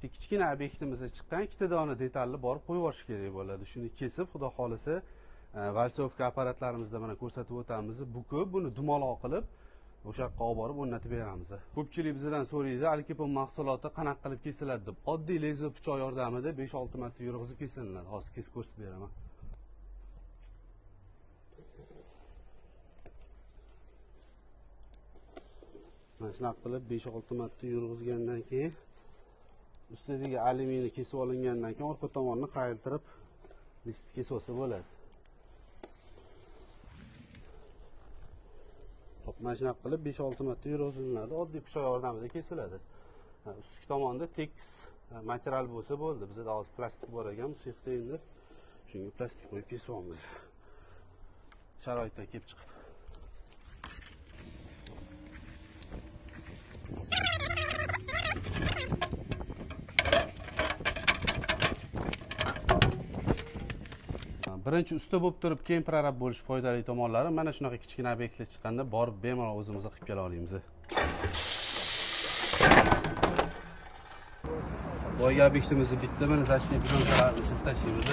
bitta kichkina obyektimizga chiqqan ikkita dona detalni borib qo'yib yuborish kerak bo'ladi. Shuni kesib, xudo xolasa, valsovka apparatlarimizda mana ko'rsatib o'tamiz. Bukib, buni dumaloq qilib, o'sha yoqqa olib borib o'rnatib beramiz. Ko'pchilik bizdan so'raydi, Alkipon mahsuloti qanaqa qilib kesiladi deb. Oddiy lezer pichoq yordamida 5-6 marta yurg'izib kesiladi. Hozir kesib ko'rsatib beraman. Mana shunaqa qilib 5-6 marta yurg'izgandan keyin ustidagi alyuminiyni kesib olingandan keyin orqa tomonni qayiltirib listni kesib olsa bo'ladi. Hop, mana shunaqa qilib 5-6 marta yurg'iziladi. Oddiy pichoq yordamida kesiladi. Ustki tomonda tekis material bo'lsa bo'ldi. Bizda hozir plastik bor ekan, bu sexda endi shunga plastik qo'yib kesib olamiz. Sharoitdan kelib chiqib. Birinchi usta bo'lib turib, keyin prorab bo'lish foydali tomonlari mana shunaqa kichkina obyektlar chiqqanda borib bemalol o'zimiz qilib kela olamiz. Boyagi obyektimizni bitta mana zashni bidonchalarni silib tashlaymiz.